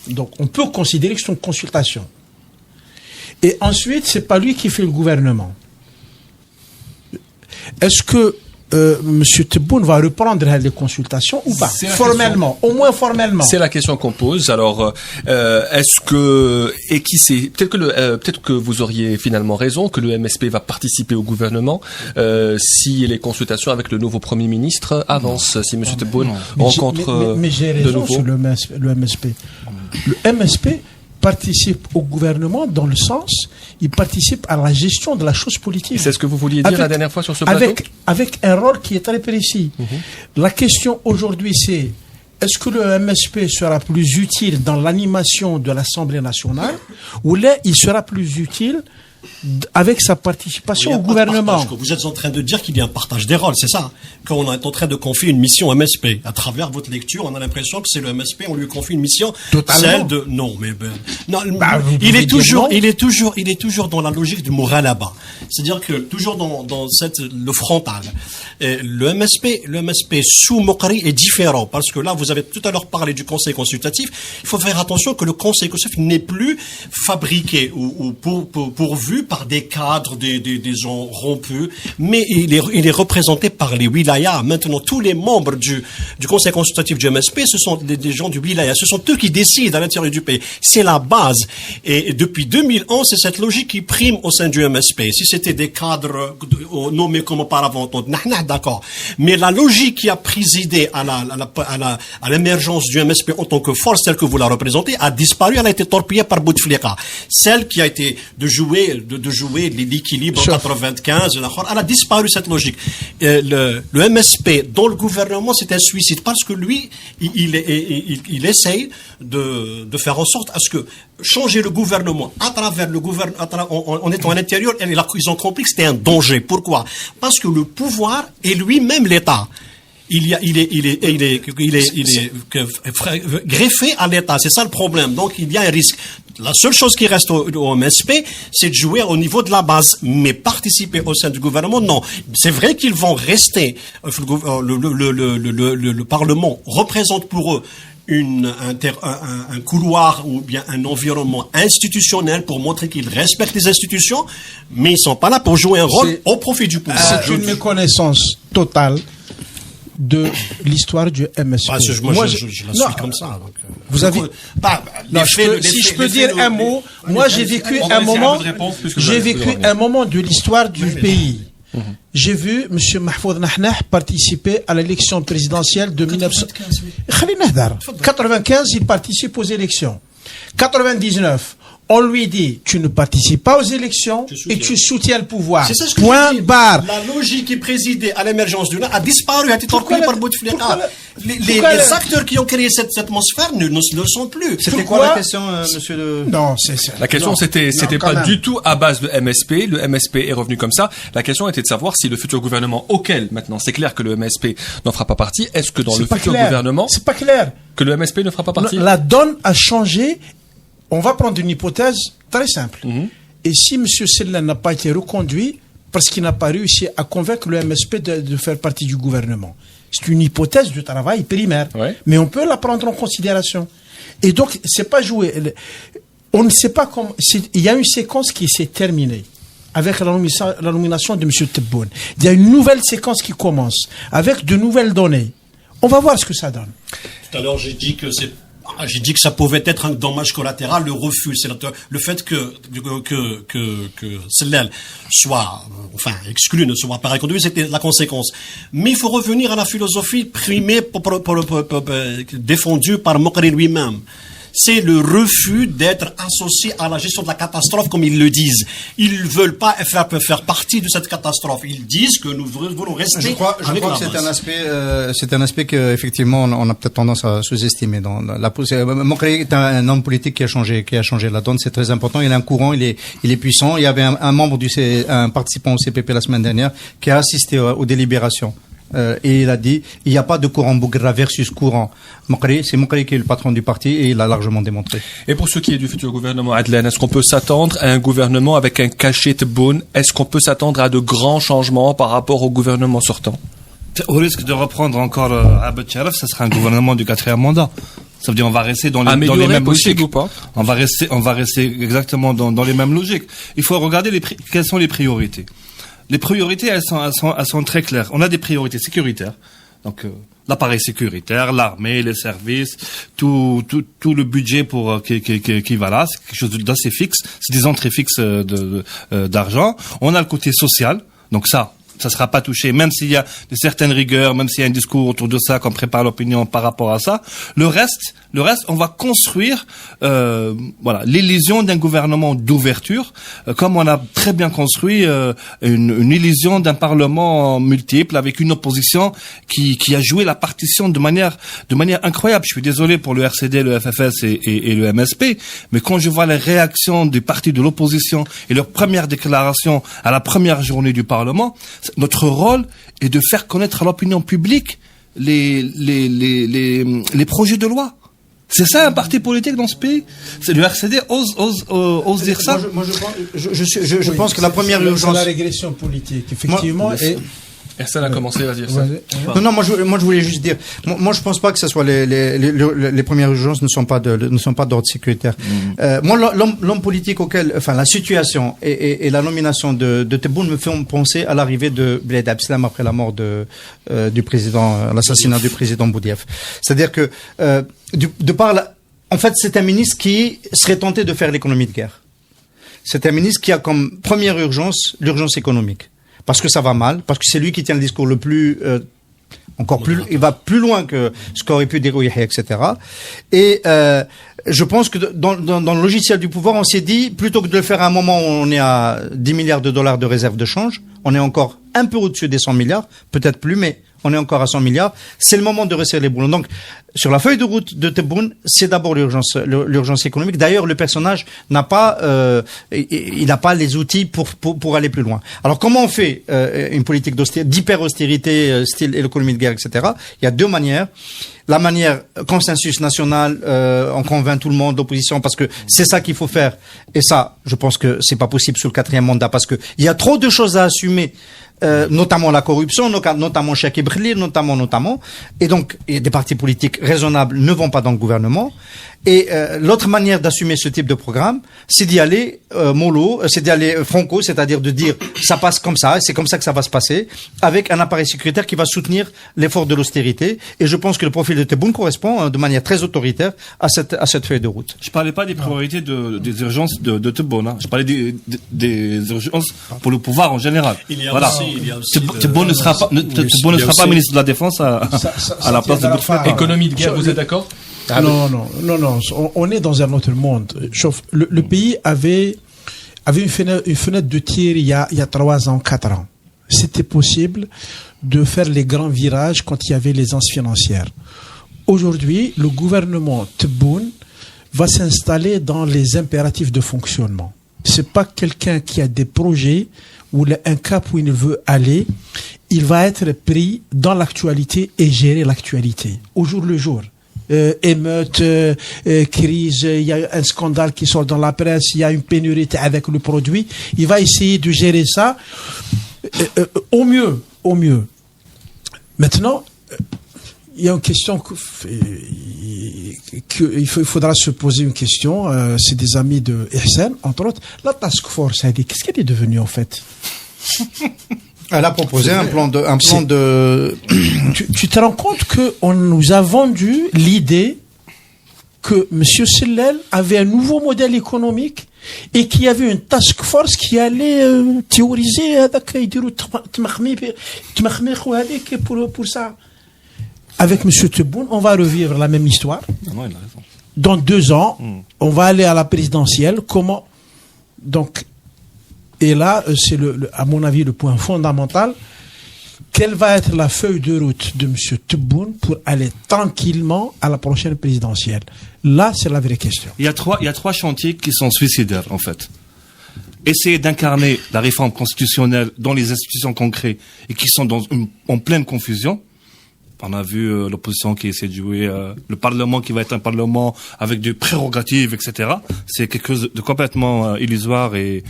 donc on peut considérer que c'est une consultation. Et ensuite, c'est pas lui qui fait le gouvernement. Est-ce que Monsieur Tebboune va reprendre les consultations ou pas? Formellement, au moins formellement. C'est la question qu'on pose. Alors, est-ce que et qui sait? Peut-être que vous auriez finalement raison que le MSP va participer au gouvernement si les consultations avec le nouveau Premier ministre avancent. Si Monsieur Tebboune rencontre mais j'ai raison de nouveau sur le MSP. Le MSP participe au gouvernement dans le sens, il participe à la gestion de la chose politique. C'est ce que vous vouliez dire la dernière fois sur ce plateau? Avec un rôle qui est très précis. La question aujourd'hui, c'est est-ce que le MSP sera plus utile dans l'animation de l'Assemblée nationale ou là, il sera plus utile avec sa participation au gouvernement? Vous êtes en train de dire qu'il y a un partage des rôles, c'est ça? Quand on est en train de confier une mission MSP, à travers votre lecture, on a l'impression que c'est le MSP, on lui confie une mission, celle de non, mais il est toujours dans la logique du Mouralaba, c'est-à-dire que toujours dans le frontal. Et le MSP sous Mokri est différent parce que là, vous avez tout à l'heure parlé du Conseil consultatif. Il faut faire attention que le Conseil consultatif n'est plus fabriqué ou pourvu par des cadres, des gens rompus, mais il est représenté par les wilayas. Maintenant, tous les membres du Conseil consultatif du MSP, ce sont des gens du wilaya. Ce sont eux qui décident à l'intérieur du pays. C'est la base. Et depuis 2011, c'est cette logique qui prime au sein du MSP. Si c'était des cadres nommés comme auparavant, d'accord. Mais la logique qui a présidé à l'émergence du MSP en tant que force, telle que vous la représentez, a disparu. Elle a été torpillée par Bouteflika. Celle qui a été de jouer l'équilibre en 95, elle a disparu cette logique. Le MSP dans le gouvernement, c'est un suicide parce que lui, il essaye de faire en sorte à ce que changer le gouvernement à travers le gouvernement, en étant à l'intérieur, ils ont compris que c'était un danger. Pourquoi? Parce que le pouvoir est lui-même l'État. Il est greffé à l'État. C'est ça le problème. Donc, il y a un risque. La seule chose qui reste au MSP, c'est de jouer au niveau de la base. Mais participer au sein du gouvernement, non. C'est vrai qu'ils vont rester. Le Parlement représente pour eux un couloir ou bien un environnement institutionnel pour montrer qu'ils respectent les institutions, mais ils sont pas là pour jouer un rôle au profit du pouvoir. C'est une méconnaissance totale de l'histoire du MSP. Moi, je la suis comme ça. Donc, vous avez. Si je peux dire un mot, moi j'ai vécu un moment. J'ai vécu un moment de l'histoire du pays. J'ai vu M. Mahfoud Nahnah participer à l'élection présidentielle de 1995. 95, il participe aux élections. 99, On lui dit, tu ne participes pas aux élections et tu soutiens le pouvoir. C'est ça ce que Point je dis. barre. La logique qui présidait à l'émergence du a disparu, a été Pourquoi torpillée la- par Bouteflika. pourquoi Les pourquoi la- acteurs qui ont créé cette atmosphère ne le sont plus. C'était Pourquoi quoi la question, monsieur le... Non, La question, non, c'était non, quand pas même. du tout à base de MSP. Le MSP est revenu comme ça. La question était de savoir si le futur gouvernement, auquel maintenant c'est clair que le MSP n'en fera pas partie, est-ce que dans le C'est pas futur clair. gouvernement, C'est pas clair. que le MSP ne fera pas partie? La donne a changé. On va prendre une hypothèse très simple. Et si M. Sellan n'a pas été reconduit parce qu'il n'a pas réussi à convaincre le MSP de faire partie du gouvernement, c'est une hypothèse de travail primaire. Ouais. Mais on peut la prendre en considération. Et donc, c'est pas joué. On ne sait pas comment. Il y a une séquence qui s'est terminée avec la nomination de M. Tebboune. Il y a une nouvelle séquence qui commence avec de nouvelles données. On va voir ce que ça donne. Tout à l'heure, j'ai dit que ça pouvait être un dommage collatéral, le refus, c'est le fait que Sellal soit, exclu, ne soit pas reconduit, c'était la conséquence. Mais il faut revenir à la philosophie primée, défendue par Mokri lui-même. C'est le refus d'être associé à la gestion de la catastrophe, comme ils le disent. Ils veulent pas faire partie de cette catastrophe. Ils disent que nous voulons rester. Je crois que c'est un aspect que effectivement on a peut-être tendance à sous-estimer. Dans Mokri est un homme politique qui a changé la donne. C'est très important. Il a un courant, il est puissant. Il y avait un membre un participant au CPP la semaine dernière qui a assisté aux délibérations. Et il a dit, il n'y a pas de courant Bougra versus courant Mokri. C'est Mokri qui est le patron du parti et il l'a largement démontré. Et pour ce qui est du futur gouvernement Adlen, est-ce qu'on peut s'attendre à un gouvernement avec un cachet Tebboune? Est-ce qu'on peut s'attendre à de grands changements par rapport au gouvernement sortant? Au risque de reprendre encore Abed Sharaf, ça sera un gouvernement du 4e mandat. Ça veut dire on va rester dans les mêmes logiques. Ou pas? On va rester exactement dans les mêmes logiques. Il faut regarder quelles sont les priorités. Les priorités, elles sont très claires. On a des priorités sécuritaires. Donc, l'appareil sécuritaire, l'armée, les services, tout le budget qui va là. C'est quelque chose d'assez fixe. C'est des entrées fixes d'argent. On a le côté social. Donc ça sera pas touché, même s'il y a de certaines rigueurs, même s'il y a un discours autour de ça, qu'on prépare l'opinion par rapport à ça. Le reste, on va construire, l'illusion d'un gouvernement d'ouverture, comme on a très bien construit une illusion d'un parlement multiple avec une opposition qui a joué la partition de manière incroyable. Je suis désolé pour le RCD, le FFS et le MSP, mais quand je vois les réactions des partis de l'opposition et leurs premières déclarations à la première journée du Parlement, notre rôle est de faire connaître à l'opinion publique les projets de loi. C'est ça un parti politique dans ce pays. C'est le RCD ose dire ça. Je pense que la première urgence. La régression politique, effectivement. Ersal a commencé, vas-y. Non, moi je voulais juste dire, moi je pense pas que ce soit les premières urgences ne sont pas d'ordre sécuritaire. Moi l'homme politique la situation et la nomination de Tebboune me font penser à l'arrivée de Bled Abdeslam après la mort du président, l'assassinat du président Boudiaf. C'est-à-dire que en fait c'est un ministre qui serait tenté de faire l'économie de guerre. C'est un ministre qui a comme première urgence l'urgence économique. Parce que ça va mal, parce que c'est lui qui tient le discours le plus, il va plus loin que ce qu'aurait pu dire Yahya, etc. Et je pense que dans le logiciel du pouvoir, on s'est dit, plutôt que de le faire à un moment où on est à 10 milliards de dollars de réserve de change, on est encore un peu au-dessus des 100 milliards, peut-être plus, mais on est encore à 100 milliards, c'est le moment de resserrer les boulons. Donc, sur la feuille de route de Tebboune, c'est d'abord l'urgence économique. D'ailleurs, le personnage n'a pas les outils pour aller plus loin. Alors, comment on fait une politique d'hyper-austérité, style économie de guerre, etc. Il y a deux manières. La manière consensus national, on convainc tout le monde d'opposition parce que c'est ça qu'il faut faire. Et ça, je pense que c'est pas possible sous le 4e mandat parce que il y a trop de choses à assumer. Notamment la corruption, notamment Cheikh Ibrahim, notamment. Et donc, des partis politiques raisonnables ne vont pas dans le gouvernement. Et l'autre manière d'assumer ce type de programme, c'est d'y aller mollo, c'est d'y aller franco, c'est-à-dire de dire ça passe comme ça, c'est comme ça que ça va se passer, avec un appareil sécuritaire qui va soutenir l'effort de l'austérité. Et je pense que le profil de Tebboune correspond de manière très autoritaire à cette feuille de route. Je parlais pas des priorités des urgences de Tebboune. Hein. Je parlais des urgences pour le pouvoir en général. Tebboune ne sera pas ministre de la Défense à la place de Bouteflika. Économie de guerre, vous êtes d'accord? Non. On est dans un autre monde. Le pays avait une fenêtre de tir il y a 3 ans, 4 ans. C'était possible de faire les grands virages quand il y avait l'aisance financière. Aujourd'hui, le gouvernement Tebboune va s'installer dans les impératifs de fonctionnement. C'est pas quelqu'un qui a des projets ou un cap où il veut aller. Il va être pris dans l'actualité et gérer l'actualité au jour le jour. Émeute, crise, il y a un scandale qui sort dans la presse, il y a une pénurie avec le produit. Il va essayer de gérer ça au mieux. Maintenant, il y a une question il faudra se poser une question. C'est des amis de Ihsan, entre autres. La task force, qu'est-ce qu'elle est devenue en fait? Elle a proposé un plan de. Tu te rends compte qu'on nous a vendu l'idée que M. Sellel avait un nouveau modèle économique et qu'il y avait une task force qui allait théoriser pour ça. Avec M. Tebboune, on va revivre la même histoire. Non, il a raison. Dans 2 ans, on va aller à la présidentielle. Comment? Donc, et là, c'est à mon avis le point fondamental. Quelle va être la feuille de route de M. Tebboune pour aller tranquillement à la prochaine présidentielle? Là, c'est la vraie question. Il y a 3 chantiers qui sont suicidaires, en fait. Essayer d'incarner la réforme constitutionnelle dans les institutions concrètes et qui sont en pleine confusion. On a vu l'opposition qui essaie de jouer le Parlement qui va être un Parlement avec des prérogatives, etc. C'est quelque chose de complètement illusoire et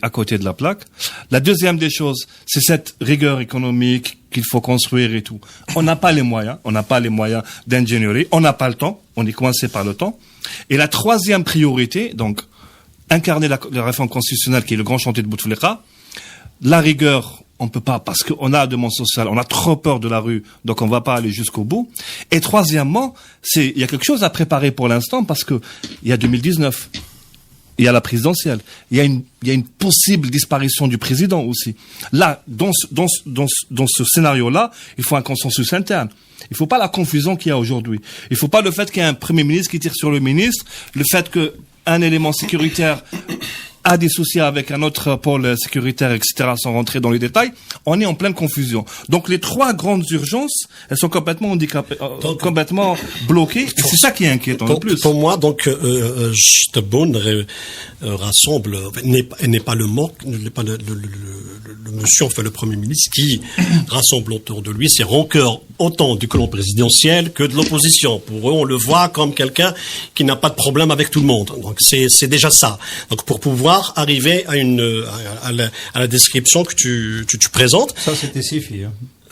à côté de la plaque. La deuxième des choses, c'est cette rigueur économique qu'il faut construire et tout. On n'a pas les moyens d'ingénierie, on n'a pas le temps, on est coincé par le temps. Et la troisième priorité, donc, incarner la réforme constitutionnelle qui est le grand chantier de Bouteflika, la rigueur, on peut pas, parce qu'on a la demande sociale, on a trop peur de la rue, donc on va pas aller jusqu'au bout. Et troisièmement, il y a quelque chose à préparer pour l'instant, parce que il y a 2019, il y a la présidentielle, il y a une possible disparition du président aussi. Là, dans ce scénario-là, il faut un consensus interne. Il faut pas la confusion qu'il y a aujourd'hui. Il faut pas le fait qu'il y ait un premier ministre qui tire sur le ministre, le fait que un élément sécuritaire a des soucis avec un autre pôle sécuritaire, etc., sans rentrer dans les détails, on est en pleine confusion. Donc les 3 grandes urgences, elles sont complètement handicapées, complètement bloquées. Et c'est ça qui est inquiétant le plus. Pour moi, donc, Tebboune rassemble, n'est pas le monsieur, enfin le Premier ministre, qui rassemble autour de lui ses rancœurs autant du clan présidentiel que de l'opposition. Pour eux, on le voit comme quelqu'un qui n'a pas de problème avec tout le monde. Donc c'est déjà ça. Donc pour pouvoir arriver à la description que tu présentes. Ça, c'était Sifi.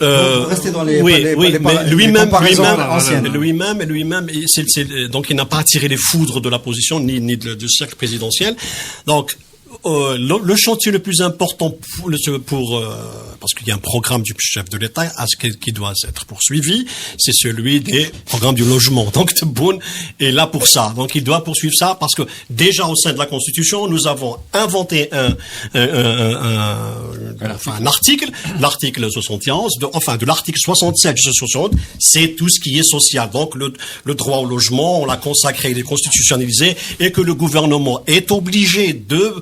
Rester dans les lui-même, donc il n'a pas attiré les foudres de la position ni du cercle présidentiel. Donc le chantier le plus important parce qu'il y a un programme du chef de l'État qui doit être poursuivi, c'est celui des programmes du logement. Donc Tebboune est là pour ça. Donc il doit poursuivre ça parce que déjà au sein de la Constitution, nous avons inventé un article, l'article 71, de l'article 67 jusqu'à 60, c'est tout ce qui est social. Donc le droit au logement, on l'a consacré, il est constitutionnalisé, et que le gouvernement est obligé de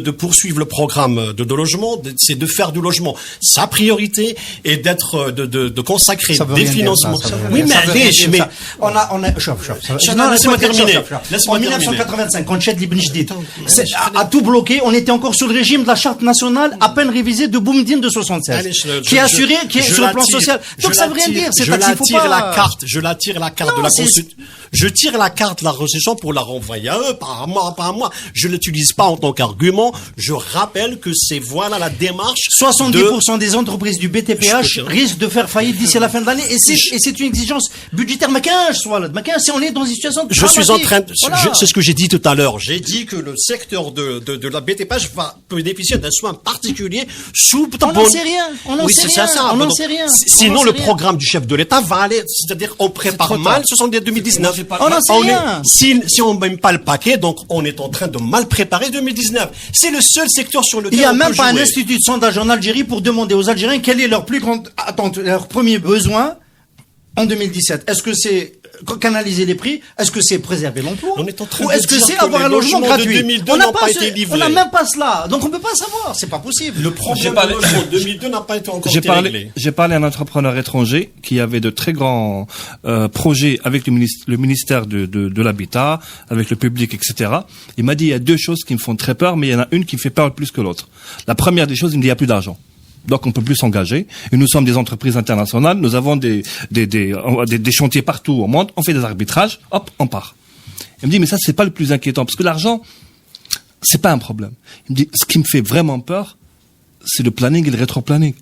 poursuivre le programme de logement, c'est de faire du logement sa priorité et de consacrer des financements. Oui, mais laissez-moi terminer. En 1985, quand Chad Ibn Jdid a tout bloqué, on était encore sur le régime de la charte nationale à peine révisée de Boumediene de 76, qui est assuré, qui est sur le plan social. Donc ça veut rien dire. Je la tire la carte de la Constitution. Je tire la carte de la Constitution pour la renvoyer à eux, pas à moi. Je l'utilise pas en tant qu'argument. Je rappelle que voilà la démarche. 70% des entreprises du BTPH risquent de faire faillite d'ici à la fin de l'année, et c'est une exigence budgétaire. Si on est dans une situation de c'est ce que j'ai dit tout à l'heure. J'ai dit que le secteur de la BTPH peut bénéficier d'un soin particulier sous On n'en sait rien. On n'en sait rien. Sinon, le programme du chef de l'État va aller, c'est-à-dire on prépare mal 2019. On n'en sait rien. Si on ne met pas le paquet, donc on est en train de mal préparer 2019. C'est le seul secteur sur lequel il n'y a même pas un institut de sondage en Algérie pour demander aux Algériens quel est leur plus grande attente, leur premier besoin en 2017. Est-ce que c'est canaliser les prix, est-ce que c'est préserver l'emploi? On est en train ou de est-ce que dire c'est que avoir les un logement logements de gratuit? 2002 On n'a n'ont pas pas été livrés. on n'a même pas cela. Donc on peut pas savoir. C'est pas possible. Le problème de logement de 2002 n'a pas été encore réglé. J'ai parlé à un entrepreneur étranger qui avait de très grands projets avec le ministère de l'Habitat, avec le public, etc. Il m'a dit, il y a deux choses qui me font très peur, mais il y en a une qui me fait peur plus que l'autre. La première des choses, il me dit, il n'y a plus d'argent. Donc on peut plus s'engager. Et nous sommes des entreprises internationales. Nous avons des chantiers partout au monde. On fait des arbitrages. Hop, on part. Il me dit mais ça c'est pas le plus inquiétant parce que l'argent c'est pas un problème. Il me dit ce qui me fait vraiment peur c'est le planning et le rétro-planning.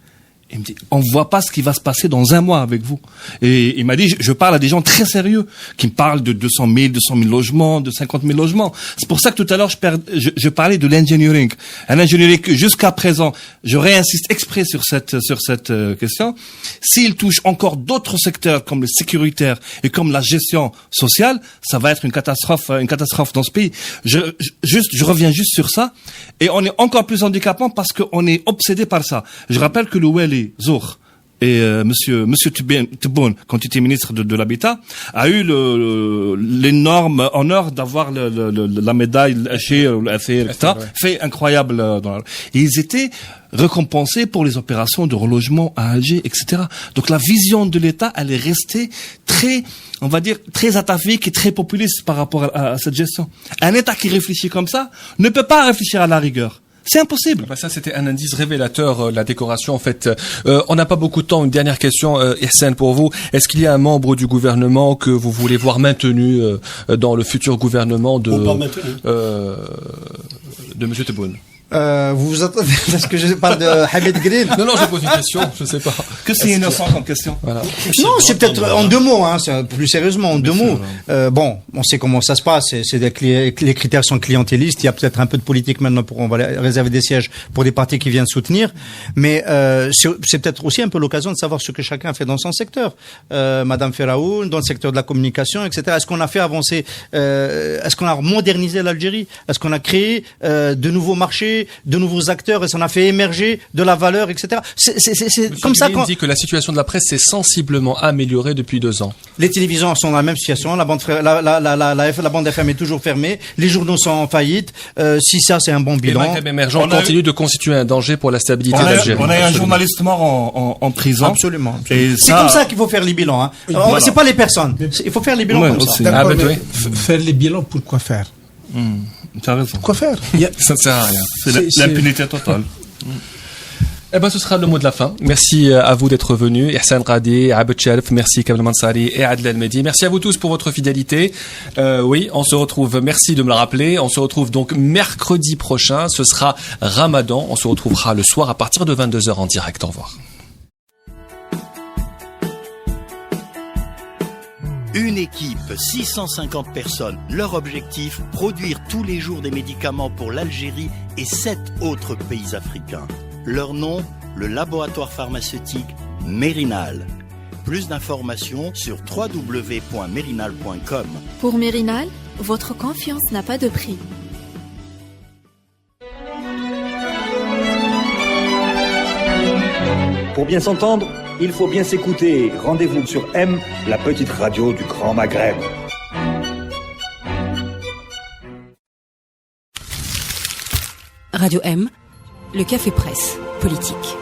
Il me dit, on voit pas ce qui va se passer dans un mois avec vous. Et il m'a dit, je parle à des gens très sérieux, qui me parlent de 200 000 logements, de 50 000 logements. C'est pour ça que tout à l'heure, je parlais de l'engineering. Un engineering que jusqu'à présent, je réinsiste exprès sur cette question. S'il touche encore d'autres secteurs comme le sécuritaire et comme la gestion sociale, ça va être une catastrophe dans ce pays. Je reviens juste sur ça. Et on est encore plus handicapant parce qu'on est obsédé par ça. Je rappelle que le Wali Zour et monsieur Tebboune, quand il était ministre de l'Habitat, a eu l'énorme honneur d'avoir la médaille chez fait incroyable. Et ils étaient récompensés pour les opérations de relogement à Alger, etc. Donc la vision de l'État, elle est restée très, on va dire, très atavique et très populiste par rapport à cette gestion. Un État qui réfléchit comme ça ne peut pas réfléchir à la rigueur. C'est impossible. Ça, c'était un indice révélateur, la décoration. En fait, on n'a pas beaucoup de temps. Une dernière question, Ihsan, pour vous. Est-ce qu'il y a un membre du gouvernement que vous voulez voir maintenu dans le futur gouvernement de Monsieur Tebboune? Vous vous attendez parce que je parle de Hamid Green? Non, je pose une question, je sais pas. Que c'est innocent comme question. Voilà. Non, c'est peut-être en deux mots, hein, plus sérieusement, en deux mots. Bon, on sait comment ça se passe, les critères sont clientélistes, il y a peut-être un peu de politique maintenant on va réserver des sièges pour des partis qui viennent soutenir, mais c'est peut-être aussi un peu l'occasion de savoir ce que chacun fait dans son secteur. Madame Ferraoun, dans le secteur de la communication, etc. Est-ce qu'on a fait avancer, est-ce qu'on a modernisé l'Algérie? Est-ce qu'on a créé de nouveaux marchés, de nouveaux acteurs, et ça en a fait émerger de la valeur, etc. C'est comme ça qu'on dit que la situation de la presse s'est sensiblement améliorée depuis 2 ans. Les télévisions sont dans la même situation, la bande FM est toujours fermée, les journaux sont en faillite. Si ça c'est un bon bilan. Les Maghreb émergents continuent de constituer un danger pour la stabilité d'Algérie. On a un journaliste mort en prison. Absolument. C'est comme ça qu'il faut faire les bilans. Hein. Voilà. C'est pas les personnes. Il faut faire les bilans comme ça. Faire les bilans, pourquoi faire? Tu as raison. Quoi faire? Ça ne sert à rien. C'est l'impunité totale. Eh ben, ce sera le mot de la fin. Merci à vous d'être venus. Ihsan Radi, Abed Sharif, merci Kamel Mansari et Adel El-Mehdi. Merci à vous tous pour votre fidélité. Oui, on se retrouve, merci de me le rappeler. On se retrouve donc mercredi prochain. Ce sera Ramadan. On se retrouvera le soir à partir de 22h en direct. Au revoir. Une équipe, 650 personnes. Leur objectif, produire tous les jours des médicaments pour l'Algérie et 7 autres pays africains. Leur nom, le laboratoire pharmaceutique Mérinal. Plus d'informations sur www.mérinal.com. Pour Mérinal, votre confiance n'a pas de prix. Pour bien s'entendre, il faut bien s'écouter. Rendez-vous sur M, la petite radio du Grand Maghreb. Radio M, le café presse politique.